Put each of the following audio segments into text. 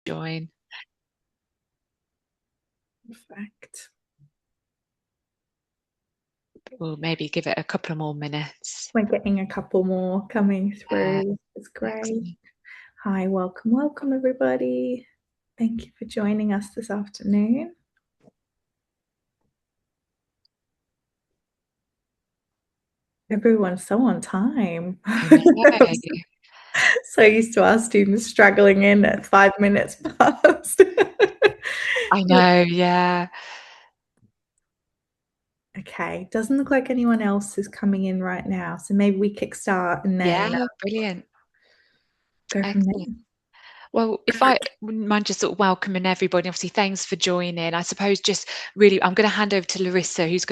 Join. Perfect. We'll maybe give it a couple of more minutes. We're getting a couple more coming Uh, through. It's great. Excellent. Hi, welcome, everybody. Thank you for joining us this afternoon. Everyone's so on time. I know. So used to our students struggling in at 5 minutes past. I know, yeah. Okay, doesn't look like anyone else is coming in right now. So maybe we kickstart and then Yeah, brilliant. go from Excellent. there. Well, if I wouldn't mind just sort of welcoming everybody, obviously, thanks for joining. I suppose just really, I'm going to hand over to Larissa, who's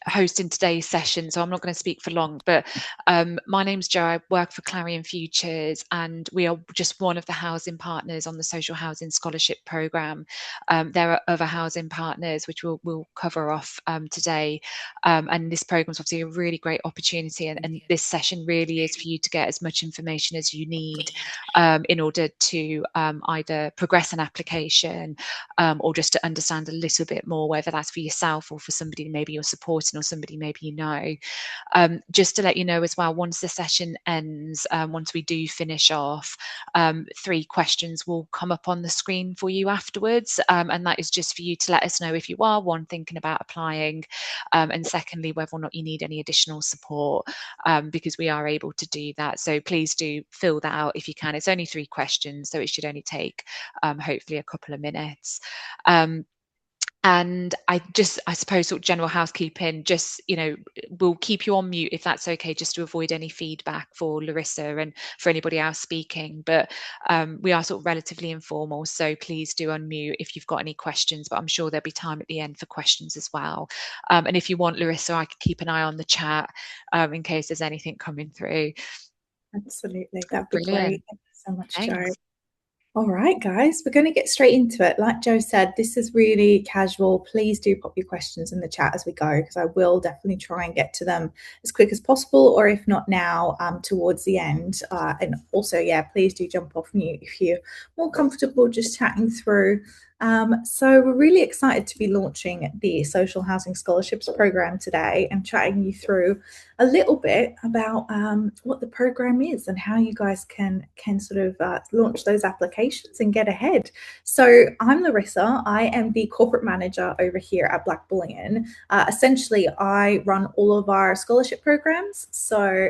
hosting today's session. So I'm not going to speak for long. But my name's Jo. I work for Clarion Futures, and we are just one of the housing partners on the Social Housing Scholarship Programme. There are other housing partners which we'll cover off today. And this programme is obviously a really great opportunity, and this session really is for you to get as much information as you need in order to either progress an application or just to understand a little bit more, whether that's for yourself or for somebody maybe you're supporting or somebody maybe you know. Just to let you know as well, once the session ends, once we do finish off, 3 questions will come up on the screen for you afterwards. And that is just for you to let us know if you are, one, thinking about applying, and secondly, whether or not you need any additional support, because we are able to do that. So please do fill that out if you can. It's only 3 questions, so it should only take hopefully a couple of minutes. And I suppose sort of general housekeeping, just, we'll keep you on mute if that's okay, just to avoid any feedback for Larissa and for anybody else speaking. But we are sort of relatively informal, so please do unmute if you've got any questions, but I'm sure there'll be time at the end for questions as well. And if you want, Larissa, I could keep an eye on the chat in case there's anything coming through. Absolutely. That'd be Brilliant. great. Thank you so much, Jo. Thanks. All right, guys, we're going to get straight into it. Like Jo said, this is really casual. Please do pop your questions in the chat as we go, because I will definitely try and get to them as quick as possible, or if not now, towards the end. And also, yeah, please do jump off mute if you're more comfortable just chatting through. So we're really excited to be launching the Social Housing Scholarships Program today and chatting you through a little bit about what the program is and how you guys can sort of launch those applications and get ahead. So I'm Larissa. I am the corporate manager over here at Blackbullion. Essentially, I run all of our scholarship programs. So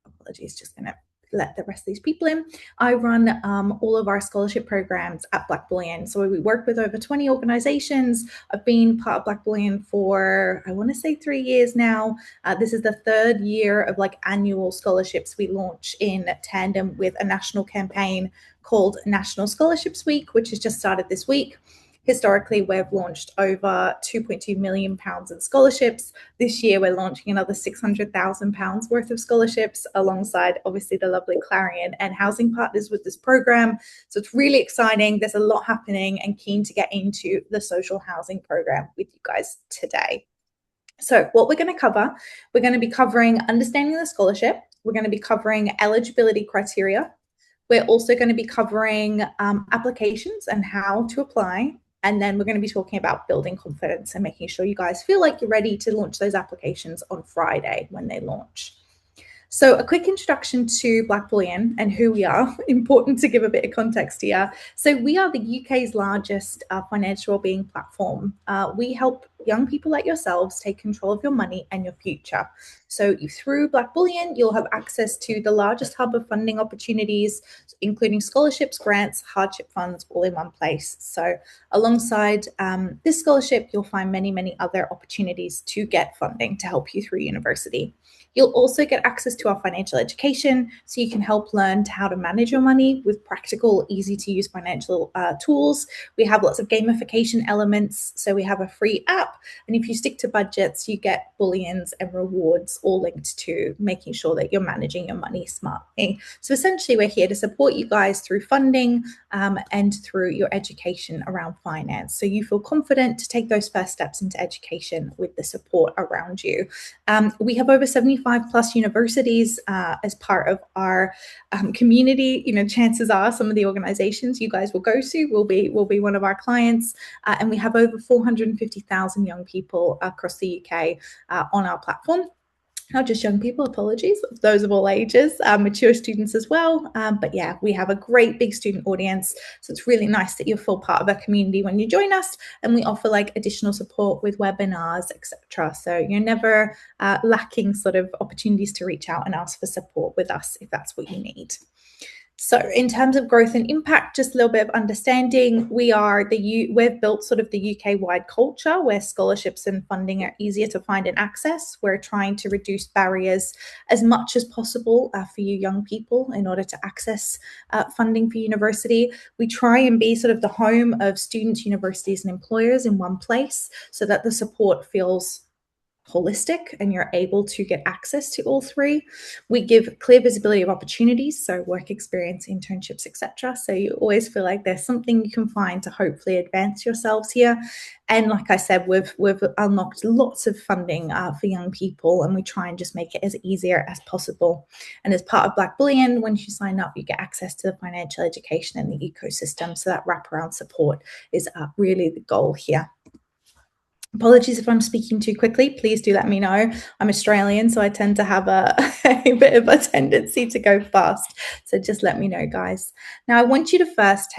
apologies, just going to let the rest of these people in. I run all of our scholarship programs at Blackbullion. So we work with over 20 organizations. I've been part of Blackbullion for, I want to say 3 years now. This is the 3rd year of like annual scholarships we launch in tandem with a national campaign called National Scholarships Week, which has just started this week. Historically, we've launched over £2.2 million in scholarships. This year, we're launching another £600,000 worth of scholarships alongside, obviously, the lovely Clarion and housing partners with this program. So it's really exciting. There's a lot happening, and keen to get into the social housing program with you guys today. So what we're going to cover, we're going to be covering understanding the scholarship. We're going to be covering eligibility criteria. We're also going to be covering applications and how to apply. And then we're going to be talking about building confidence and making sure you guys feel like you're ready to launch those applications on Friday when they launch. So a quick introduction to Blackbullion and who we are. Important to give a bit of context here. So we are the UK's largest financial wellbeing platform. We help young people like yourselves take control of your money and your future. So through Blackbullion, you'll have access to the largest hub of funding opportunities, including scholarships, grants, hardship funds, all in one place. So alongside this scholarship, you'll find many, many other opportunities to get funding to help you through university. You'll also get access to our financial education, so you can help learn how to manage your money with practical, easy to use financial tools. We have lots of gamification elements. So we have a free app cap. And if you stick to budgets, you get bullions and rewards all linked to making sure that you're managing your money smartly. So essentially, we're here to support you guys through funding and through your education around finance. So you feel confident to take those first steps into education with the support around you. We have over 75 plus universities as part of our community. Chances are some of the organizations you guys will go to will be one of our clients. And we have over 450,000 young people across the UK on our platform. Not just young people, apologies, those of all ages, mature students as well. But yeah, we have a great big student audience. So it's really nice that you feel part of our community when you join us, and we offer additional support with webinars, etc. So you're never lacking sort of opportunities to reach out and ask for support with us if that's what you need. So in terms of growth and impact, just a little bit of understanding, we've built sort of the UK-wide culture where scholarships and funding are easier to find and access. We're trying to reduce barriers as much as possible for you young people in order to access funding for university. We try and be sort of the home of students, universities, and employers in one place so that the support feels holistic and you're able to get access to all three. We give clear visibility of opportunities, so work experience, internships, etc. So you always feel like there's something you can find to hopefully advance yourselves here. And like I said, we've unlocked lots of funding for young people, and we try and just make it as easier as possible. And as part of Blackbullion, once you sign up, you get access to the financial education and the ecosystem. So that wraparound support is really the goal here. Apologies if I'm speaking too quickly. Please do let me know. I'm Australian, so I tend to have a bit of a tendency to go fast. So just let me know, guys. Now, I want you to first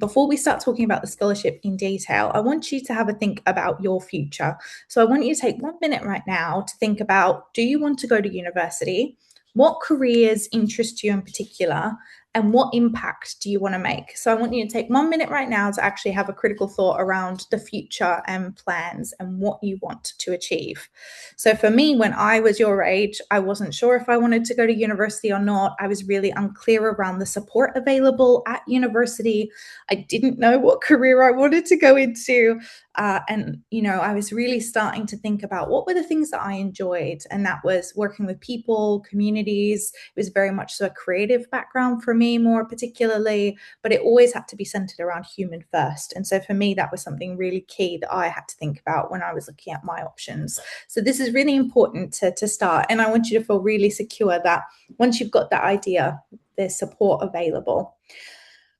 before we start talking about the scholarship in detail, I want you to have a think about your future. So I want you to take 1 minute right now to think about, do you want to go to university? What careers interest you in particular? And what impact do you want to make? So I want you to take 1 minute right now to actually have a critical thought around the future and plans and what you want to achieve. So for me, when I was your age, I wasn't sure if I wanted to go to university or not. I was really unclear around the support available at university. I didn't know what career I wanted to go into. And I was really starting to think about what were the things that I enjoyed. And that was working with people, communities. It was very much so a creative background for me, more particularly, but it always had to be centered around human first. And so for me, that was something really key that I had to think about when I was looking at my options. So this is really important to start. And I want you to feel really secure that once you've got that idea, there's support available.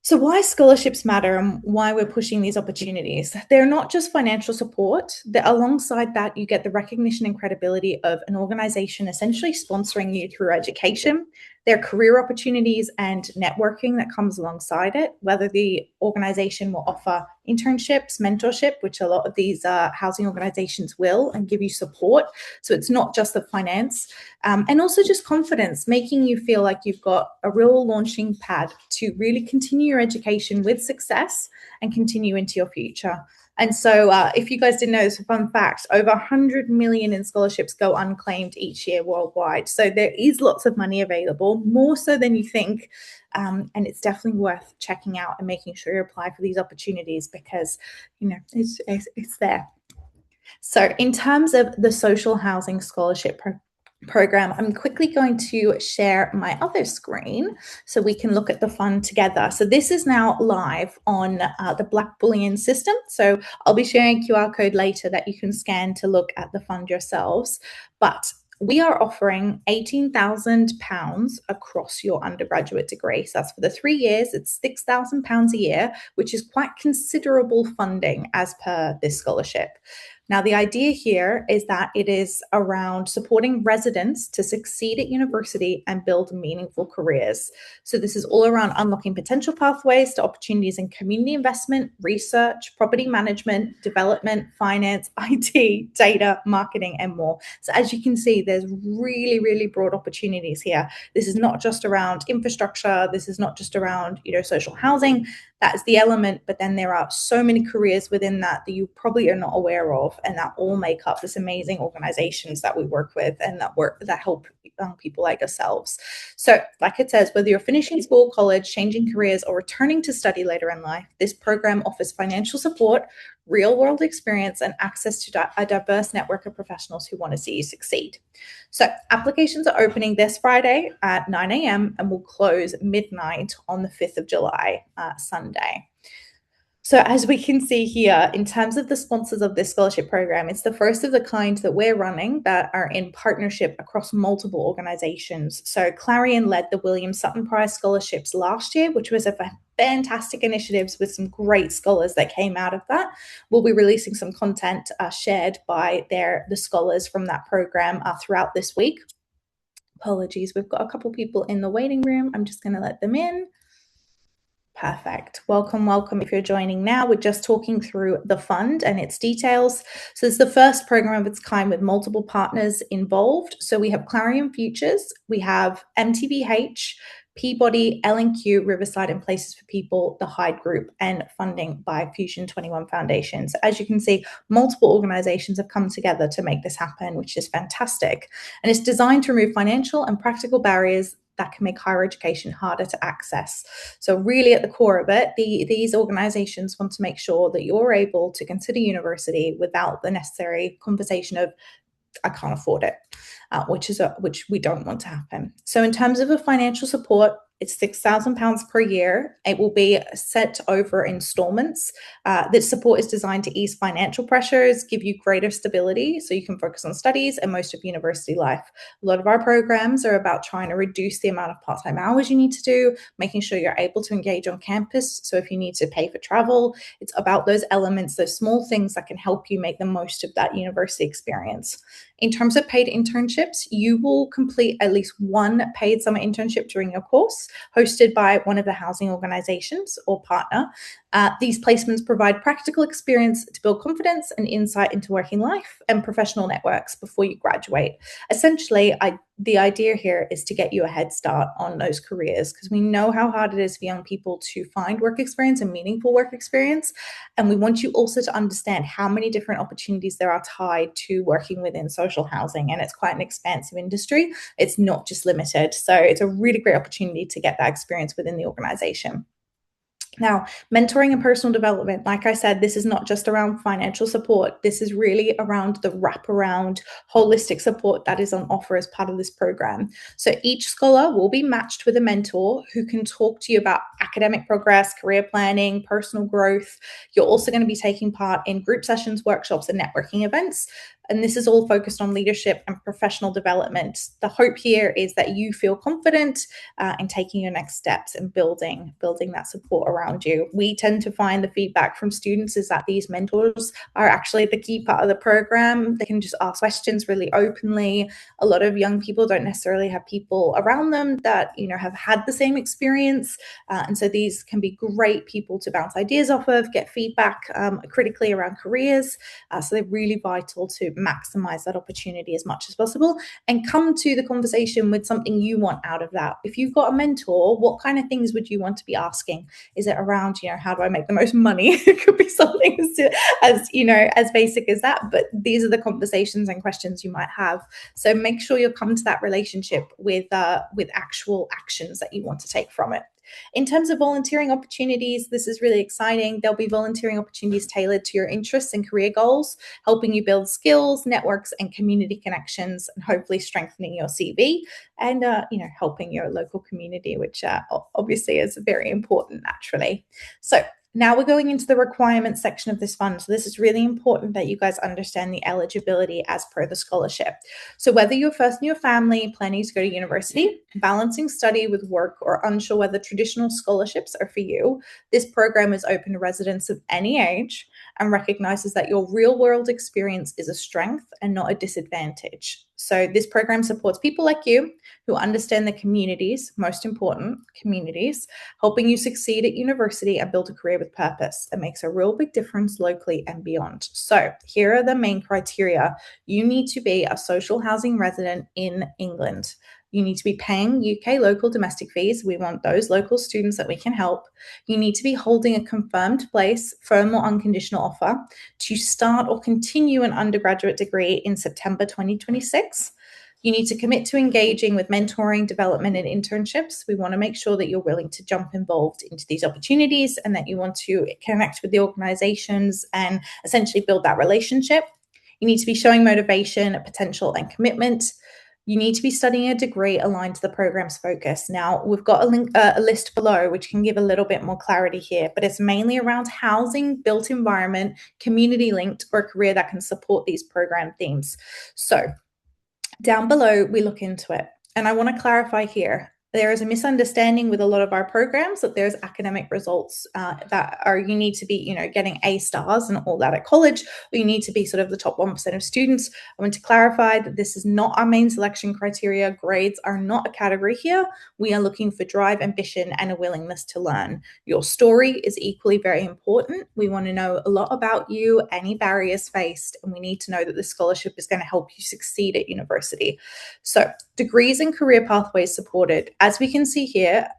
So why scholarships matter and why we're pushing these opportunities. They're not just financial support. Alongside that, you get the recognition and credibility of an organization essentially sponsoring you through education. There are career opportunities and networking that comes alongside it, whether the organization will offer internships, mentorship, which a lot of these housing organizations will, and give you support. So it's not just the finance, and also just confidence, making you feel like you've got a real launching pad to really continue your education with success and continue into your future. And so if you guys didn't know this, fun fact, over 100 million in scholarships go unclaimed each year worldwide. So there is lots of money available, more so than you think. And it's definitely worth checking out and making sure you apply for these opportunities because, it's there. So in terms of the social housing scholarship program, I'm quickly going to share my other screen so we can look at the fund together. So this is now live on the Blackbullion system. So I'll be sharing a QR code later that you can scan to look at the fund yourselves. But we are offering £18,000 across your undergraduate degree. So that's for the 3 years. It's £6,000 a year, which is quite considerable funding as per this scholarship. Now, the idea here is that it is around supporting residents to succeed at university and build meaningful careers. So this is all around unlocking potential pathways to opportunities in community investment, research, property management, development, finance, IT, data, marketing, and more. So as you can see, there's really, really broad opportunities here. This is not just around infrastructure. This is not just around, social housing. That is the element, but then there are so many careers within that you probably are not aware of, and that all make up this amazing organizations that we work with and that help people like ourselves. So like it says, whether you're finishing school, college, changing careers, or returning to study later in life, this program offers financial support, real world experience, and access to a diverse network of professionals who want to see you succeed. So applications are opening this Friday at 9 a.m. and will close midnight on the 5th of July, Sunday. So as we can see here, in terms of the sponsors of this scholarship program, it's the first of the kind that we're running that are in partnership across multiple organizations. So Clarion led the William Sutton Prize scholarships last year, which was a fantastic initiative with some great scholars that came out of that. We'll be releasing some content shared by the scholars from that program throughout this week. Apologies, we've got a couple people in the waiting room. I'm just going to let them in. Perfect. Welcome, welcome. If you're joining now, we're just talking through the fund and its details. So it's the first program of its kind with multiple partners involved. So we have Clarion Futures, we have MTBH, Peabody, L&Q, Riverside, and Places for People, the Hyde Group, and funding by Fusion 21 Foundation. So as you can see, multiple organizations have come together to make this happen, which is fantastic. And it's designed to remove financial and practical barriers that can make higher education harder to access. So really at the core of it, these organizations want to make sure that you're able to consider university without the necessary conversation of, I can't afford it, which we don't want to happen. So in terms of a financial support, it's £6,000 per year. It will be set over installments. This support is designed to ease financial pressures, give you greater stability so you can focus on studies and most of university life. A lot of our programs are about trying to reduce the amount of part-time hours you need to do, making sure you're able to engage on campus. So if you need to pay for travel, it's about those elements, those small things that can help you make the most of that university experience. In terms of paid internships, you will complete at least one paid summer internship during your course, hosted by one of the housing organizations or partner. These placements provide practical experience to build confidence and insight into working life and professional networks before you graduate. Essentially, the idea here is to get you a head start on those careers, because we know how hard it is for young people to find work experience and meaningful work experience. And we want you also to understand how many different opportunities there are tied to working within social housing. And it's quite an expansive industry. It's not just limited. So it's a really great opportunity to get that experience within the organization. Now, mentoring and personal development, like I said, this is not just around financial support. This is really around the wraparound holistic support that is on offer as part of this program. So each scholar will be matched with a mentor who can talk to you about academic progress, career planning, personal growth. You're also going to be taking part in group sessions, workshops, and networking events. And this is all focused on leadership and professional development. The hope here is that you feel confident in taking your next steps and building that support around you. We tend to find the feedback from students is that these mentors are actually the key part of the program. They can just ask questions really openly. A lot of young people don't necessarily have people around them that have had the same experience, and so these can be great people to bounce ideas off of, get feedback critically around careers. So they're really vital to maximize that opportunity as much as possible and come to the conversation with something you want out of that. If you've got a mentor, what kind of things would you want to be asking? Is it around, how do I make the most money? It could be something as basic as that, but these are the conversations and questions you might have. So make sure you'll come to that relationship with actual actions that you want to take from it. In terms of volunteering opportunities, this is really exciting. There'll be volunteering opportunities tailored to your interests and career goals, helping you build skills, networks, and community connections, and hopefully strengthening your CV and, helping your local community, which obviously is very important naturally. So now we're going into the requirements section of this fund. So this is really important that you guys understand the eligibility as per the scholarship. So whether you're first in your family, planning to go to university, balancing study with work, or unsure whether traditional scholarships are for you, this program is open to residents of any age and recognizes that your real world experience is a strength and not a disadvantage. So this program supports people like you who understand the communities, most important communities, helping you succeed at university and build a career with purpose. It makes a real big difference locally and beyond. So here are the main criteria. You need to be a social housing resident in England. You need to be paying UK local domestic fees. We want those local students that we can help. You need to be holding a confirmed place, firm or unconditional offer, to start or continue an undergraduate degree in September 2026. You need to commit to engaging with mentoring, development, and internships. We want to make sure that you're willing to jump involved into these opportunities and that you want to connect with the organizations and essentially build that relationship. You need to be showing motivation, potential, and commitment. You need to be studying a degree aligned to the program's focus. Now, we've got a list below which can give a little bit more clarity here, but it's mainly around housing, built environment, community linked, or a career that can support these program themes. So down below, we look into it. And I want to clarify here, there is a misunderstanding with a lot of our programs that there's academic results that are, you need to be, getting A stars and all that at college, or you need to be sort of the top 1% of students. I want to clarify that this is not our main selection criteria. Grades are not a category here. We are looking for drive, ambition, and a willingness to learn. Your story is equally very important. We want to know a lot about you, any barriers faced, and we need to know that the scholarship is going to help you succeed at university. So, degrees and career pathways supported. As we can see here,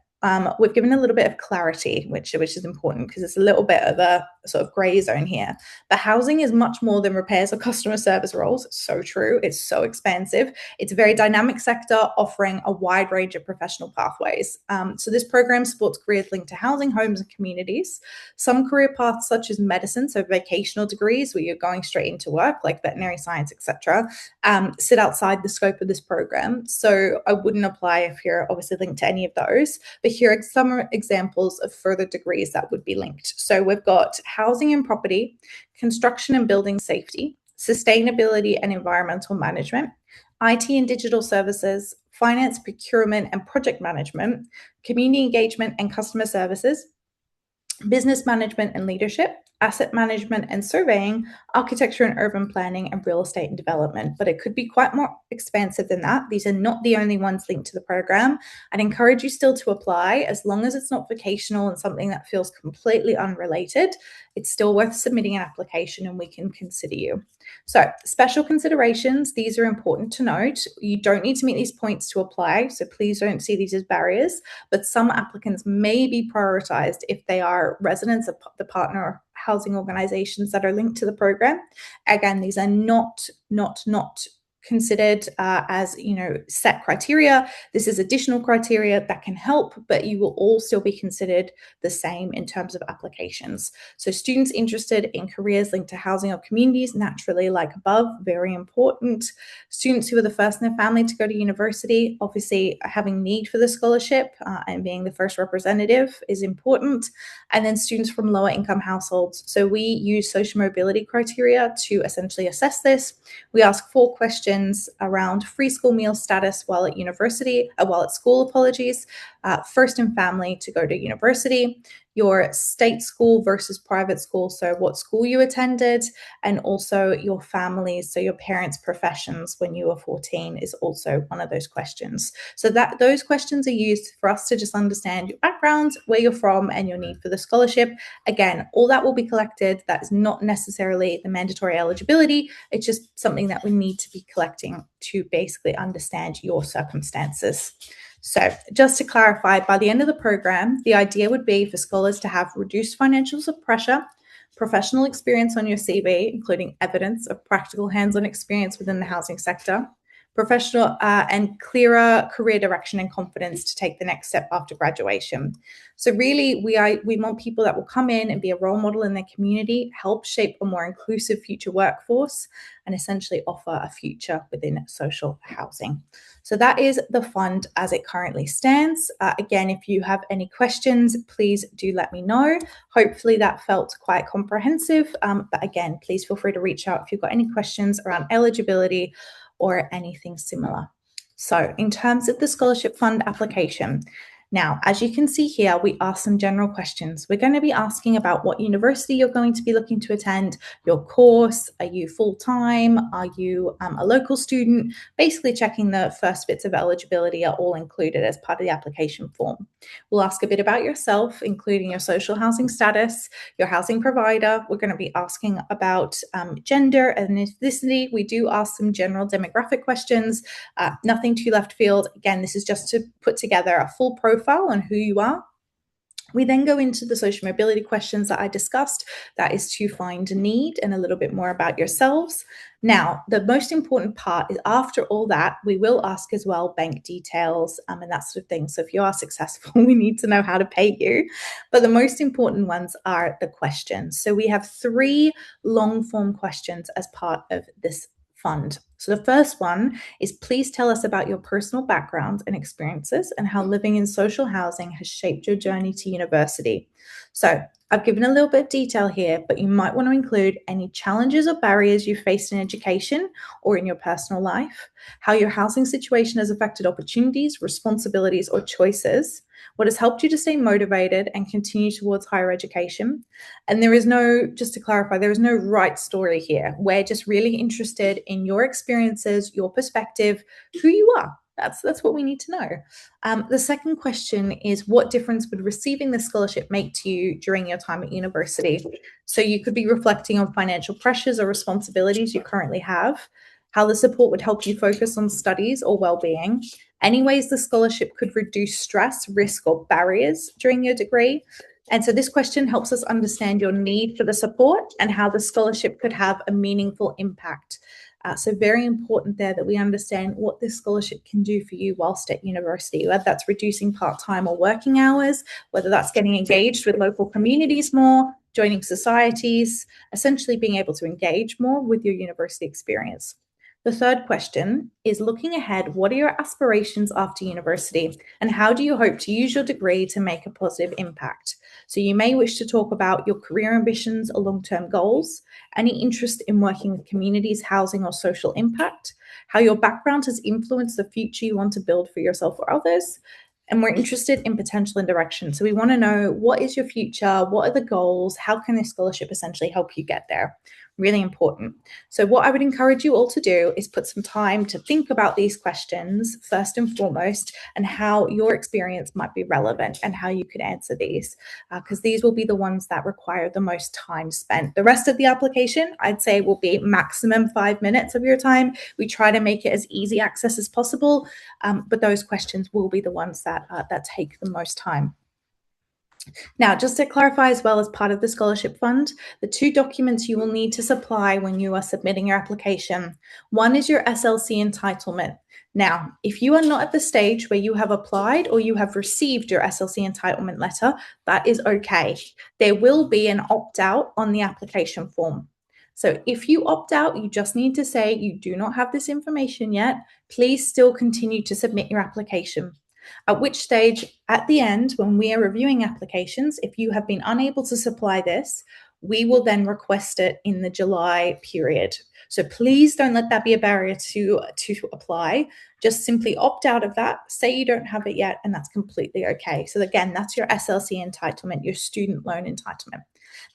we've given a little bit of clarity, which is important because it's a little bit of a sort of gray zone here. But housing is much more than repairs or customer service roles. It's so true. It's so expansive. It's a very dynamic sector offering a wide range of professional pathways. So this program supports careers linked to housing, homes, and communities. Some career paths, such as medicine, so vocational degrees where you're going straight into work, like veterinary science, etc., sit outside the scope of this program. So I wouldn't apply if you're obviously linked to any of those. But here are some examples of further degrees that would be linked. So we've got housing and property, construction and building safety, sustainability and environmental management, IT and digital services, finance, procurement and project management, community engagement and customer services, business management and leadership, asset management and surveying, architecture and urban planning, and real estate and development. But it could be quite more expansive than that. These are not the only ones linked to the program. I'd encourage you still to apply as long as it's not vocational and something that feels completely unrelated. It's still worth submitting an application and we can consider you. So special considerations, these are important to note. You don't need to meet these points to apply, so please don't see these as barriers, but some applicants may be prioritized if they are residents of the partner housing organizations that are linked to the program. Again, these are not considered as set criteria. This is additional criteria that can help, but you will all still be considered the same in terms of applications. So students interested in careers linked to housing or communities, naturally, like above, very important. Students who are the first in their family to go to university, obviously having need for the scholarship and being the first representative is important. And then students from lower income households. So we use social mobility criteria to essentially assess this. We ask 4 questions around free school meal status while at school, first in family to go to university, your state school versus private school, so what school you attended, and also your families, so your parents' professions when you were 14 is also one of those questions. So that those questions are used for us to just understand your background, where you're from, and your need for the scholarship. Again, all that will be collected. That is not necessarily the mandatory eligibility. It's just something that we need to be collecting to basically understand your circumstances. So just to clarify, by the end of the program, the idea would be for scholars to have reduced financial pressure, professional experience on your CV, including evidence of practical hands-on experience within the housing sector, professional and clearer career direction and confidence to take the next step after graduation. So really, we want people that will come in and be a role model in their community, help shape a more inclusive future workforce, and essentially offer a future within social housing. So that is the fund as it currently stands. Again, if you have any questions, please do let me know. Hopefully that felt quite comprehensive. But again, please feel free to reach out if you've got any questions around eligibility or anything similar. So in terms of the scholarship fund application, Now, as you can see here, we ask some general questions. We're going to be asking about what university you're going to be looking to attend, your course, are you full-time, are you a local student? Basically checking the first bits of eligibility are all included as part of the application form. We'll ask a bit about yourself, including your social housing status, your housing provider. We're going to be asking about gender and ethnicity. We do ask some general demographic questions, nothing too left field. Again, this is just to put together a full profile on who you are. We then go into the social mobility questions that I discussed. That is to find a need and a little bit more about yourselves. Now, the most important part is after all that, we will ask as well bank details and that sort of thing. So if you are successful, we need to know how to pay you. But the most important ones are the questions. So we have 3 long form questions as part of this fund. So the first one is, please tell us about your personal background and experiences and how living in social housing has shaped your journey to university. So I've given a little bit of detail here, but you might want to include any challenges or barriers you faced in education or in your personal life, how your housing situation has affected opportunities, responsibilities, or choices, what has helped you to stay motivated and continue towards higher education. And there is no, just to clarify, there is no right story here. We're just really interested in your experiences, your perspective, who you are. That's what we need to know. The second question is, what difference would receiving the scholarship make to you during your time at university? So you could be reflecting on financial pressures or responsibilities you currently have, how the support would help you focus on studies or well-being, any ways the scholarship could reduce stress, risk, or barriers during your degree. And so this question helps us understand your need for the support and how the scholarship could have a meaningful impact. So very important there that we understand what this scholarship can do for you whilst at university, whether that's reducing part-time or working hours, whether that's getting engaged with local communities more, joining societies, essentially being able to engage more with your university experience. The third question is, looking ahead, what are your aspirations after university and how do you hope to use your degree to make a positive impact? So you may wish to talk about your career ambitions or long-term goals, any interest in working with communities, housing, or social impact, how your background has influenced the future you want to build for yourself or others. And we're interested in potential and direction. So we want to know, what is your future? What are the goals? How can this scholarship essentially help you get there? Really important. So what I would encourage you all to do is put some time to think about these questions first and foremost, and how your experience might be relevant and how you could answer these, because these will be the ones that require the most time spent. The rest of the application, I'd say, will be maximum 5 minutes of your time. We try to make it as easy access as possible, but those questions will be the ones that take the most time. Now, just to clarify as well, as part of the scholarship fund, the 2 documents you will need to supply when you are submitting your application. One is your SLC entitlement. Now, if you are not at the stage where you have applied or you have received your SLC entitlement letter, that is okay. There will be an opt-out on the application form. So if you opt out, you just need to say you do not have this information yet. Please still continue to submit your application. At which stage, at the end, when we are reviewing applications, if you have been unable to supply this, we will then request it in the July period. So please don't let that be a barrier to apply. Just simply opt out of that, say you don't have it yet, and that's completely okay. So again, that's your SLC entitlement, your student loan entitlement.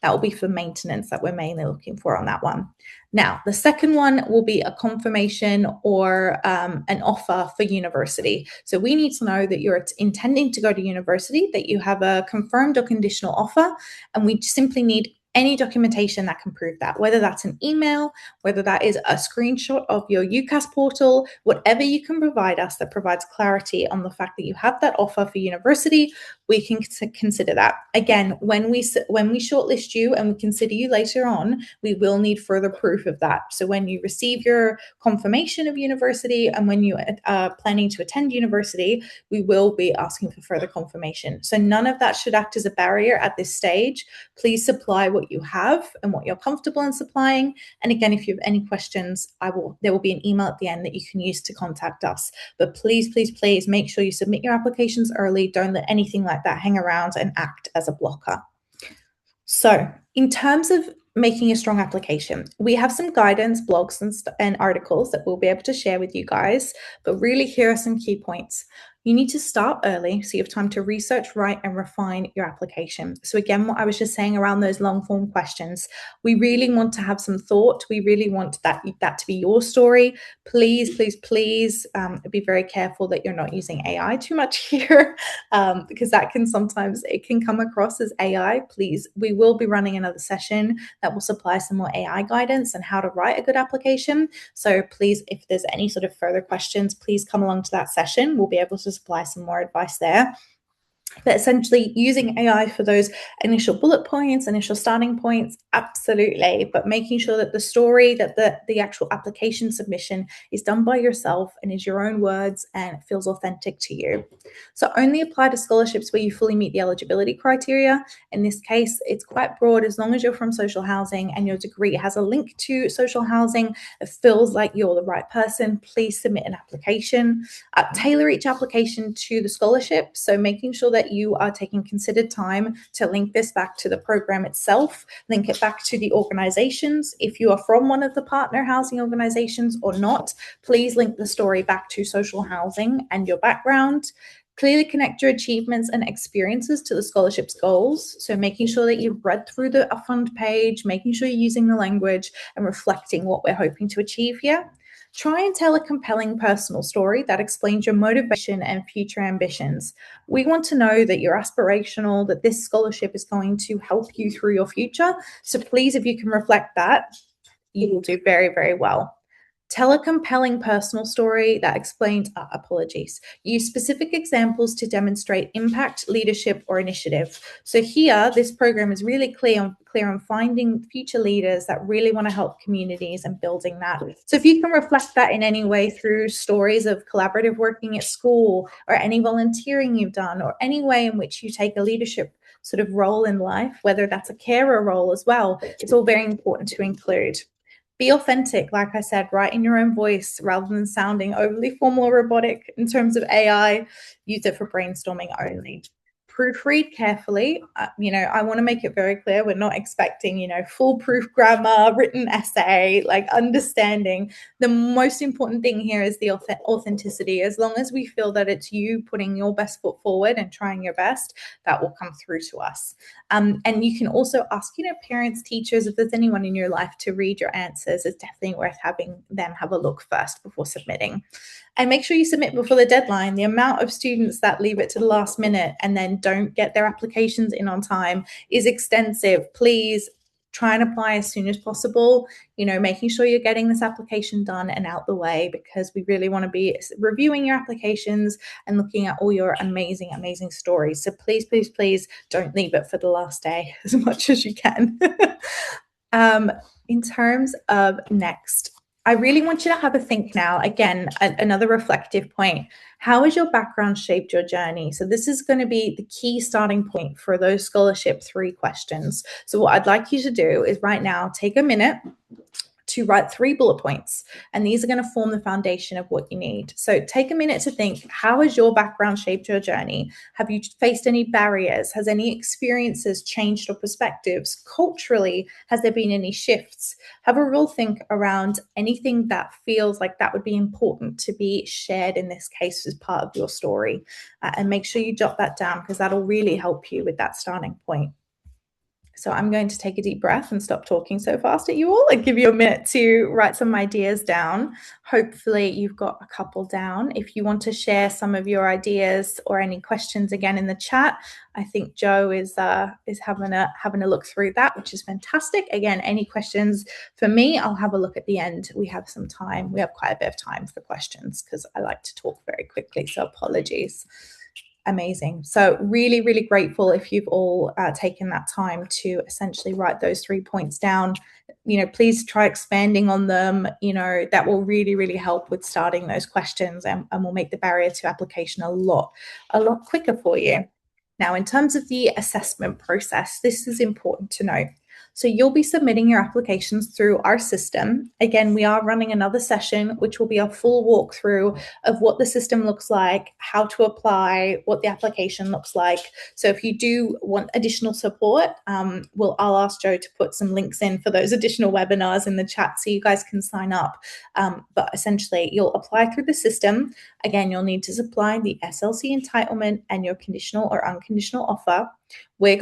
That will be for maintenance that we're mainly looking for on that one. Now, the second one will be a confirmation or an offer for university. So we need to know that you're intending to go to university, that you have a confirmed or conditional offer, and we simply need any documentation that can prove that, whether that's an email, whether that is a screenshot of your UCAS portal, whatever you can provide us that provides clarity on the fact that you have that offer for university, we can consider that. Again, when we shortlist you and we consider you later on, we will need further proof of that. So when you receive your confirmation of university and when you are planning to attend university, we will be asking for further confirmation. So none of that should act as a barrier at this stage. Please supply what you have and what you're comfortable in supplying. And again, if you have any questions, there will be an email at the end that you can use to contact us. But please, please, please make sure you submit your applications early. Don't let anything like that hang around and act as a blocker. So in terms of making a strong application, we have some guidance, blogs and articles that we'll be able to share with you guys, but really here are some key points. You need to start early so you have time to research, write, and refine your application. So again, what I was just saying around those long form questions, we really want to have some thought. We really want that to be your story. Please, please, please be very careful that you're not using AI too much here, because that can sometimes, it can come across as AI. Please, we will be running another session that will supply some more AI guidance on how to write a good application. So please, if there's any sort of further questions, please come along to that session. We'll be able to supply some more advice there. But essentially using AI for those initial bullet points, initial starting points, absolutely. But making sure that the story, that the actual application submission is done by yourself and is your own words and it feels authentic to you. So only apply to scholarships where you fully meet the eligibility criteria. In this case, it's quite broad. As long as you're from social housing and your degree has a link to social housing, it feels like you're the right person, please submit an application. Tailor each application to the scholarship. So making sure that you are taking considered time to link this back to the program itself, link it back to the organizations. If you are from one of the partner housing organizations or not, please link the story back to social housing and your background. Clearly connect your achievements and experiences to the scholarship's goals. So making sure that you've read through the fund page, making sure you're using the language and reflecting what we're hoping to achieve here. Try and tell a compelling personal story that explains your motivation and future ambitions. We want to know that you're aspirational, that this scholarship is going to help you through your future. So please, if you can reflect that, you will do very, very well. Tell a compelling personal story that explains, apologies. Use specific examples to demonstrate impact, leadership, or initiative. So here, this program is really clear on finding future leaders that really want to help communities and building that. So if you can reflect that in any way through stories of collaborative working at school or any volunteering you've done or any way in which you take a leadership sort of role in life, whether that's a carer role as well, it's all very important to include. Be authentic, like I said, write in your own voice rather than sounding overly formal or robotic in terms of AI. Use it for brainstorming only. Proofread carefully. I want to make it very clear we're not expecting, foolproof grammar, written essay, like understanding. The most important thing here is the authenticity. As long as we feel that it's you putting your best foot forward and trying your best, that will come through to us. And you can also ask, parents, teachers, if there's anyone in your life to read your answers. It's definitely worth having them have a look first before submitting. And make sure you submit before the deadline. The amount of students that leave it to the last minute and then don't get their applications in on time is extensive. Please try and apply as soon as possible, making sure you're getting this application done and out the way, because we really want to be reviewing your applications and looking at all your amazing, amazing stories. So please, please, please don't leave it for the last day as much as you can. In terms of next, I really want you to have a think now. Again, another reflective point. How has your background shaped your journey? So this is going to be the key starting point for those scholarship 3 questions. So what I'd like you to do is right now, take a minute to write 3 bullet points, and these are going to form the foundation of what you need. So take a minute to think, how has your background shaped your journey? Have you faced any barriers? Has any experiences changed your perspectives? Culturally, has there been any shifts? Have a real think around anything that feels like that would be important to be shared in this case as part of your story, and make sure you jot that down, because that'll really help you with that starting point. So I'm going to take a deep breath and stop talking so fast at you all and give you a minute to write some ideas down. Hopefully you've got a couple down. If you want to share some of your ideas or any questions again in the chat, I think Joe is having a look through that, which is fantastic. Again, any questions for me, I'll have a look at the end. We have some time. We have quite a bit of time for questions because I like to talk very quickly, so apologies. Amazing. So really, really grateful if you've all taken that time to essentially write those 3 points down. Please try expanding on them. That will really, really help with starting those questions and will make the barrier to application a lot quicker for you. Now, in terms of the assessment process, this is important to note. So you'll be submitting your applications through our system. Again, we are running another session, which will be a full walkthrough of what the system looks like, how to apply, what the application looks like. So if you do want additional support, I'll ask Joe to put some links in for those additional webinars in the chat so you guys can sign up. But essentially, you'll apply through the system. Again, you'll need to supply the SLC entitlement and your conditional or unconditional offer. The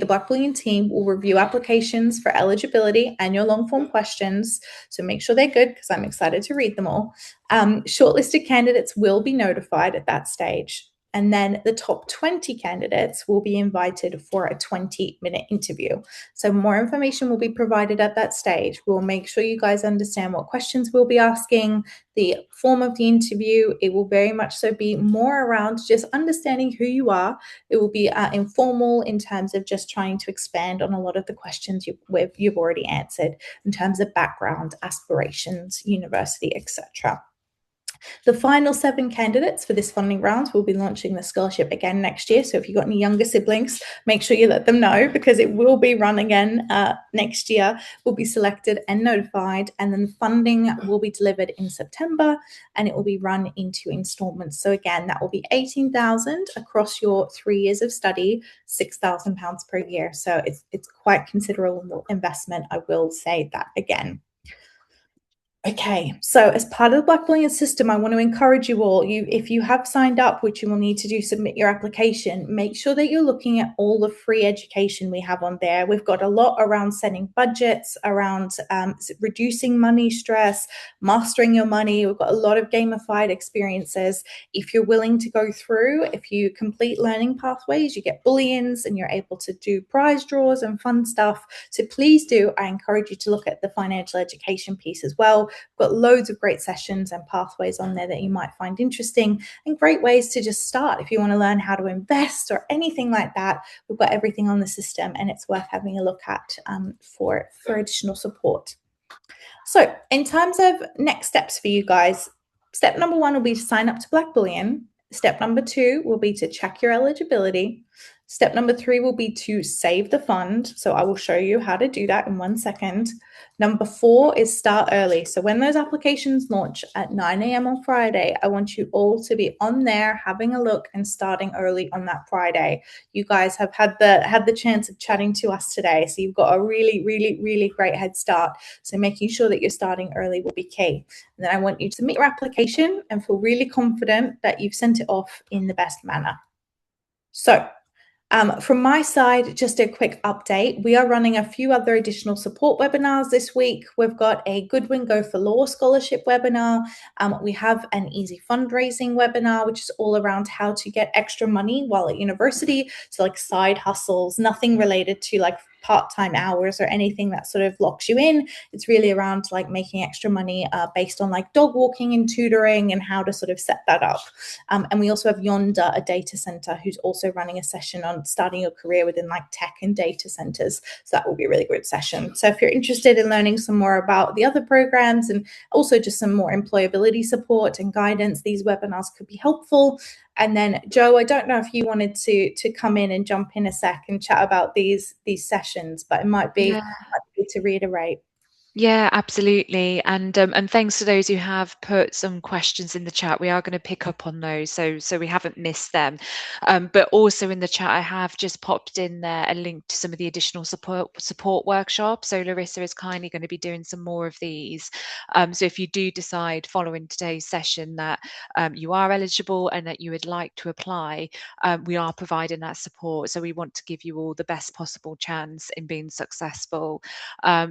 Blackbullion team will review applications for eligibility and your long form questions. So make sure they're good because I'm excited to read them all. Shortlisted candidates will be notified at that stage. And then the top 20 candidates will be invited for a 20-minute interview. So more information will be provided at that stage. We'll make sure you guys understand what questions we'll be asking, the form of the interview. It will very much so be more around just understanding who you are. It will be informal in terms of just trying to expand on a lot of the questions you've already answered in terms of background, aspirations, university, etc. The final 7 candidates for this funding round will be launching the scholarship again next year. So if you've got any younger siblings, make sure you let them know because it will be run again next year. Will be selected and notified, and then funding will be delivered in September, and it will be run into installments. So again, that will be 18,000 across your 3 years of study, £6,000 per year. So it's quite considerable investment. I will say that again. Okay, so as part of the Blackbullion system, I want to encourage you all, if you have signed up, which you will need to do, submit your application, make sure that you're looking at all the free education we have on there. We've got a lot around setting budgets, around reducing money stress, mastering your money. We've got a lot of gamified experiences. If you're willing to go through, if you complete learning pathways, you get bullions and you're able to do prize draws and fun stuff. So please do, I encourage you to look at the financial education piece as well. We've got loads of great sessions and pathways on there that you might find interesting and great ways to just start. If you want to learn how to invest or anything like that, we've got everything on the system and it's worth having a look at for additional support. So in terms of next steps for you guys, step number 1 will be to sign up to Blackbullion. Step number 2 will be to check your eligibility. Step number 3 will be to save the fund. So I will show you how to do that in 1 second. Number 4 is start early. So when those applications launch at 9 a.m. on Friday, I want you all to be on there having a look and starting early on that Friday. You guys have had the chance of chatting to us today. So you've got a really, really, really great head start. So making sure that you're starting early will be key. And then I want you to submit your application and feel really confident that you've sent it off in the best manner. So from my side, just a quick update. We are running a few other additional support webinars this week. We've got a Goodwin Go for Law scholarship webinar. We have an easy fundraising webinar, which is all around how to get extra money while at university. So like side hustles, nothing related to like part-time hours or anything that sort of locks you in. It's really around like making extra money based on like dog walking and tutoring and how to sort of set that up. And we also have Yonder, a data center, who's also running a session on starting your career within like tech and data centers. So that will be a really good session. So if you're interested in learning some more about the other programs and also just some more employability support and guidance, these webinars could be helpful. And then Joe, I don't know if you wanted to come in and jump in a sec and chat about these sessions, but it might be good to reiterate. Yeah, absolutely. And thanks to those who have put some questions in the chat. We are going to pick up on those, so we haven't missed them. But also in the chat, I have just popped in there a link to some of the additional support workshops. So Larissa is kindly going to be doing some more of these. So if you do decide following today's session that you are eligible and that you would like to apply, we are providing that support. So we want to give you all the best possible chance in being successful.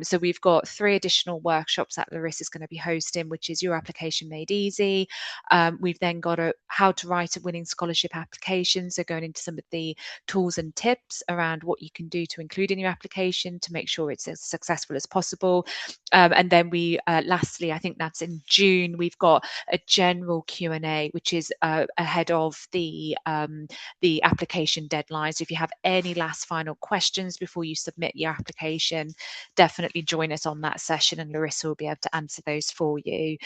So we've got 3 additional workshops that Larissa's going to be hosting, which is Your Application Made Easy. We've then got how to write a winning scholarship application. So going into some of the tools and tips around what you can do to include in your application to make sure it's as successful as possible. And then lastly, I think that's in June, we've got a general Q&A, which is ahead of the application deadline. So if you have any last final questions before you submit your application, definitely join us on that session and Larissa will be able to answer those for you.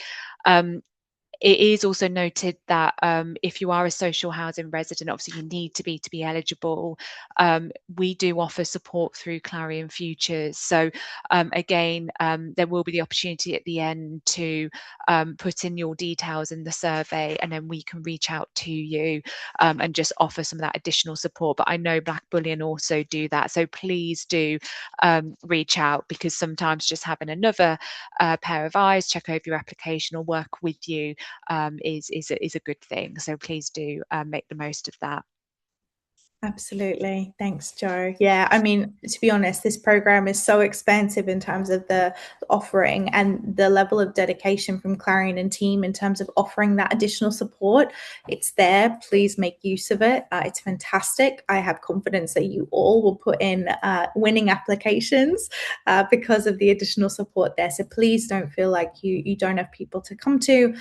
It is also noted that if you are a social housing resident, obviously you need to be eligible. We do offer support through Clarion Futures. So again, there will be the opportunity at the end to put in your details in the survey, and then we can reach out to you and just offer some of that additional support. But I know Blackbullion also do that. So please do reach out, because sometimes just having another pair of eyes check over your application or work with you is a good thing. So please do make the most of that. Absolutely. Thanks, Jo. Yeah, I mean, to be honest, this program is so expansive in terms of the offering and the level of dedication from Clarion and team in terms of offering that additional support. It's there. Please make use of it. It's fantastic. I have confidence that you all will put in winning applications because of the additional support there. So please don't feel like you don't have people to come to.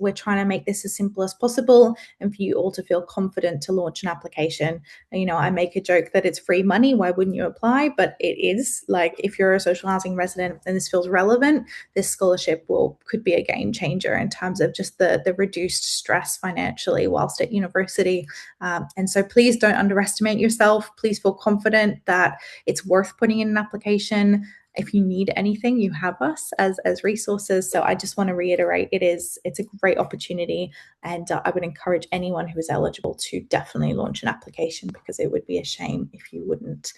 We're trying to make this as simple as possible, and for you all to feel confident to launch an application. I make a joke that it's free money. Why wouldn't you apply? But it is. Like, if you're a social housing resident and this feels relevant, this scholarship could be a game changer in terms of just the reduced stress financially whilst at university. And so please don't underestimate yourself. Please feel confident that it's worth putting in an application. If you need anything, you have us as resources. So I just want to reiterate, it's a great opportunity, and I would encourage anyone who is eligible to definitely launch an application, because it would be a shame if you wouldn't.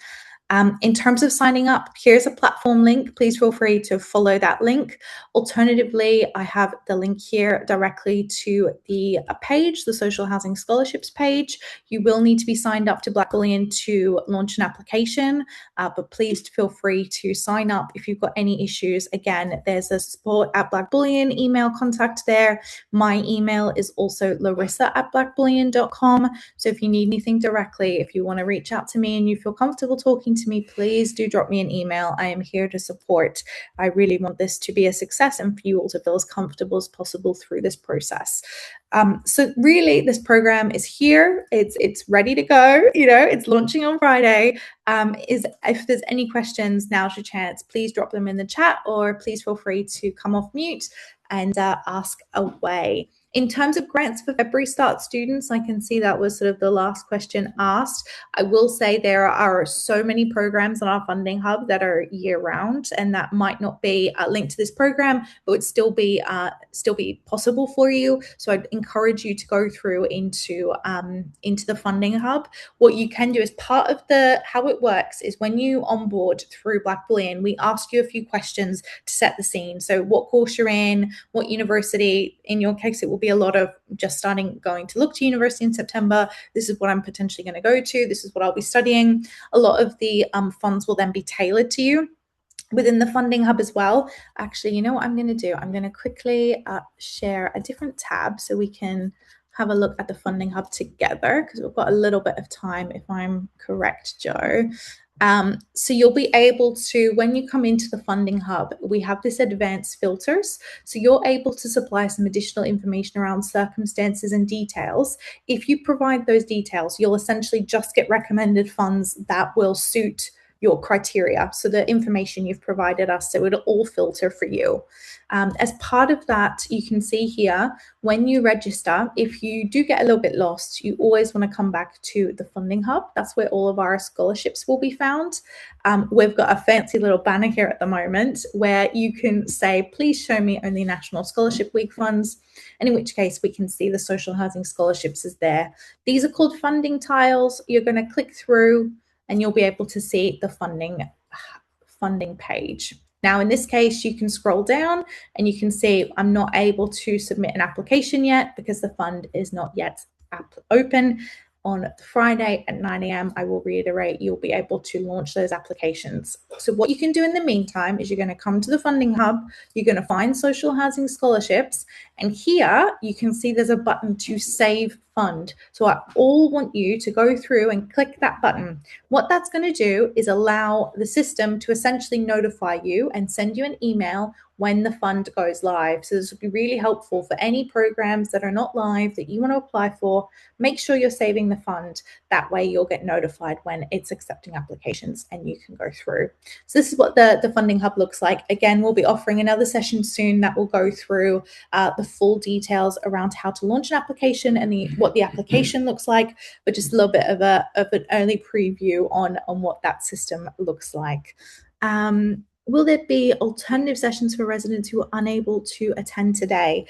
In terms of signing up, here's a platform link. Please feel free to follow that link. Alternatively, I have the link here directly to the page, the Social Housing Scholarships page. You will need to be signed up to Blackbullion to launch an application, but please feel free to sign up if you've got any issues. Again, there's a support@Blackbullion email contact there. My email is also larissa@blackbullion.com. So if you need anything directly, if you want to reach out to me and you feel comfortable talking to me, please do drop me an email. I am here to support. I really want this to be a success and for you all to feel as comfortable as possible through this process. So really, this program is here. It's ready to go. It's launching on Friday. If there's any questions, now's your chance. Please drop them in the chat, or please feel free to come off mute and ask away. In terms of grants for February start students, I can see that was sort of the last question asked. I will say there are so many programs on our funding hub that are year round, and that might not be linked to this program, but would still be possible for you. So I'd encourage you to go through into the funding hub. What you can do as part of how it works is, when you onboard through Blackbullion, we ask you a few questions to set the scene. So what course you're in, what university. In your case, it will be a lot of just going to look to university in September. This is what I'm potentially going to go to. This is what I'll be studying. A lot of the funds will then be tailored to you within the funding hub as well. Actually, you know what I'm going to do? I'm going to quickly share a different tab so we can have a look at the funding hub together, because we've got a little bit of time, if I'm correct, Jo. So you'll be able to, when you come into the funding hub, we have this advanced filters. So you're able to supply some additional information around circumstances and details. If you provide those details, you'll essentially just get recommended funds that will suit your criteria. So the information you've provided us, so it'll all filter for you. As part of that, you can see here, when you register, if you do get a little bit lost, you always want to come back to the funding hub. That's where all of our scholarships will be found. We've got a fancy little banner here at the moment where you can say, please show me only National Scholarship Week funds, and in which case we can see the social housing scholarships is there. These are called funding tiles. You're going to click through and you'll be able to see the funding page. Now, in this case, you can scroll down and you can see I'm not able to submit an application yet because the fund is not yet open. On Friday at 9 a.m, I will reiterate, you'll be able to launch those applications. So what you can do in the meantime is you're going to come to the funding hub, you're going to find social housing scholarships, and here you can see there's a button to save fund. So I all want you to go through and click that button. What that's going to do is allow the system to essentially notify you and send you an email when the fund goes live. So this will be really helpful for any programs that are not live that you want to apply for. Make sure you're saving the fund. That way you'll get notified when it's accepting applications and you can go through. So this is what the Funding Hub looks like. Again, we'll be offering another session soon that will go through the full details around how to launch an application and what the application looks like, but just a little bit of an early preview on what that system looks like. Will there be alternative sessions for residents who are unable to attend today?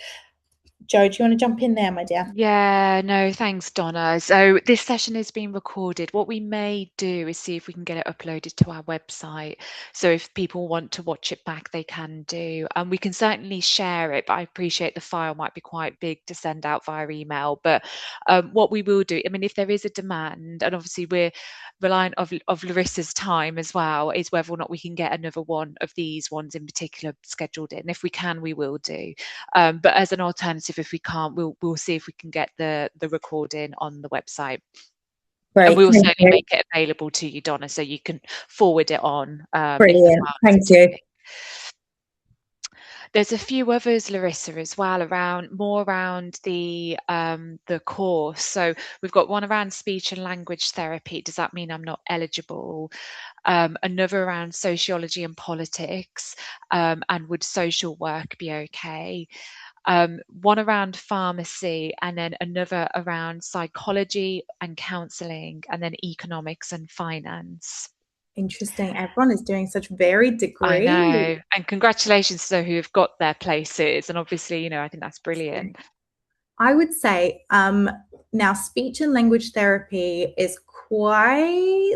Jo, do you want to jump in there, my dear? Yeah, no, thanks, Donna. So this session is being recorded. What we may do is see if we can get it uploaded to our website. So if people want to watch it back, they can do. And we can certainly share it, but I appreciate the file might be quite big to send out via email. But what we will do, I mean, if there is a demand, and obviously we're reliant of Larissa's time as well, is whether or not we can get another one of these ones in particular scheduled in. If we can, we will do. But as an alternative, if we can't, we'll see if we can get the recording on the website. Great. And we'll certainly make it available to you, Donna, so you can forward it on. Brilliant. Thank you. There's a few others, Larissa, as well, around the course. So we've got one around speech and language therapy. Does that mean I'm not eligible? Another around sociology and politics, and would social work be okay? One around pharmacy, and then another around psychology and counselling, and then economics and finance. Interesting. Everyone is doing such varied degrees. I know. And congratulations to those who have got their places. And obviously, I think that's brilliant. I would say now speech and language therapy is quite...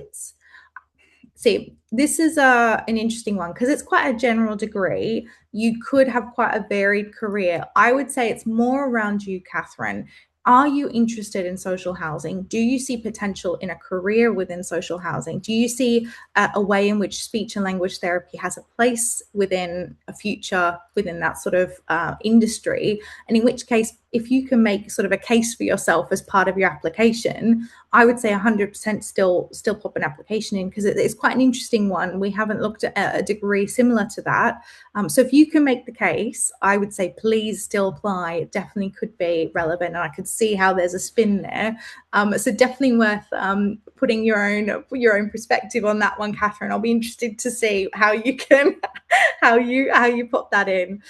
See, this is an interesting one because it's quite a general degree. You could have quite a varied career. I would say it's more around you, Catherine. Are you interested in social housing? Do you see potential in a career within social housing? Do you see a way in which speech and language therapy has a place within a future within that sort of industry? And in which case, if you can make sort of a case for yourself as part of your application, I would say 100% still pop an application in because it's quite an interesting one. We haven't looked at a degree similar to that. So if you can make the case, I would say please still apply. It definitely could be relevant, and I could see how there's a spin there. So definitely worth putting your own perspective on that one, Catherine. I'll be interested to see how you can how you put that in.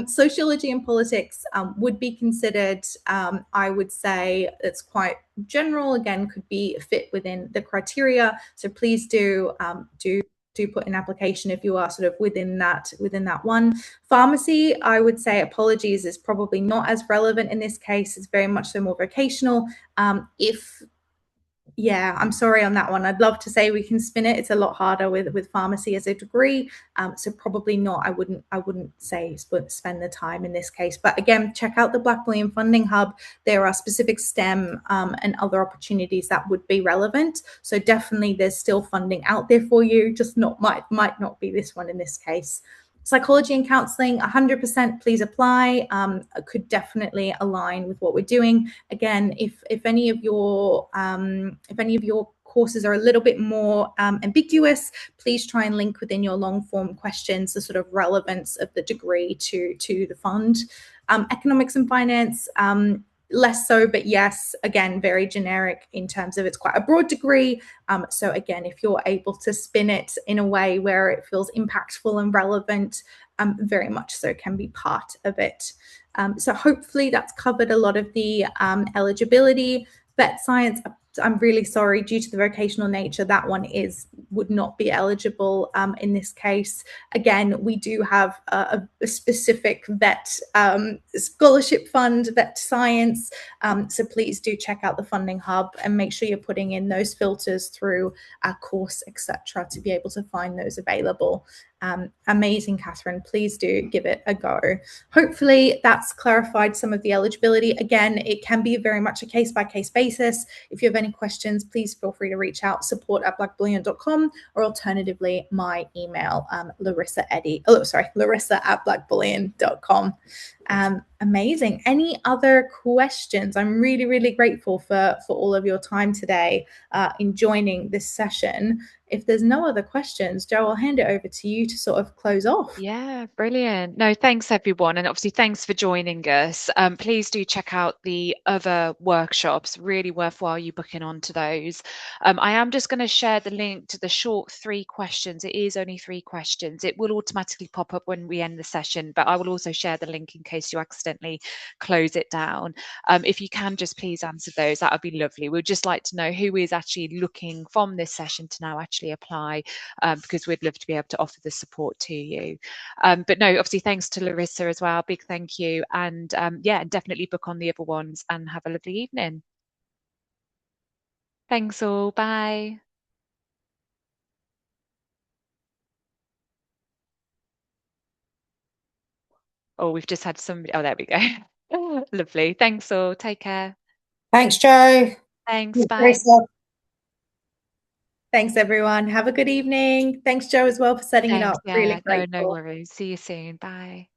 Sociology and politics would be considered. I would say it's quite general. Again, could be fit within the criteria. So please do put an application if you are sort of within that one. Pharmacy, I would say, apologies, is probably not as relevant in this case. It's very much so more vocational. I'm sorry on that one. I'd love to say we can spin it. It's a lot harder with pharmacy as a degree. So probably not. I wouldn't say spend the time in this case. But again, check out the Blackbullion Funding Hub. There are specific STEM and other opportunities that would be relevant. So definitely there's still funding out there for you. Just might not be this one in this case. Psychology and counselling, 100%, please apply. Could definitely align with what we're doing. Again, if any of your courses are a little bit more ambiguous, please try and link within your long form questions the sort of relevance of the degree to the fund. Economics and finance, less so, but yes, again, very generic in terms of it's quite a broad degree. So again, if you're able to spin it in a way where it feels impactful and relevant, very much so can be part of it. So hopefully that's covered a lot of the eligibility. Vet science, I'm really sorry, due to the vocational nature, that one would not be eligible in this case. Again, we do have a specific vet scholarship fund, vet science. So please do check out the Funding Hub and make sure you're putting in those filters through our course, etc., to be able to find those available. Amazing, Catherine. Please do give it a go. Hopefully that's clarified some of the eligibility. Again, it can be very much a case-by-case basis. If you have any any questions, please feel free to reach out, support@blackbullion.com, or alternatively, my email, larissa@blackbullion.com. Amazing. Any other questions? I'm really, really grateful for all of your time today in joining this session. If there's no other questions, Joe, I'll hand it over to you to sort of close off. Yeah, brilliant. No, thanks everyone. And obviously, thanks for joining us. Please do check out the other workshops, really worthwhile you booking onto those. I am just going to share the link to the short 3 questions. It is only 3 questions. It will automatically pop up when we end the session, but I will also share the link in case you accidentally close it down. If you can just please answer those, that would be lovely. We'd just like to know who is actually looking from this session to now actually apply, because we'd love to be able to offer the support to you. But no, obviously, thanks to Larissa as well. Big thank you. And yeah, definitely book on the other ones and have a lovely evening. Thanks all. Bye. Oh, we've just had somebody. Oh, there we go. Lovely. Thanks all. Take care. Thanks, Joe. Thanks. Bye. Thanks, everyone. Have a good evening. Thanks, Joe, as well, for setting it Thanks. up. Really Yeah. No, no grateful. worries. See you soon. Bye.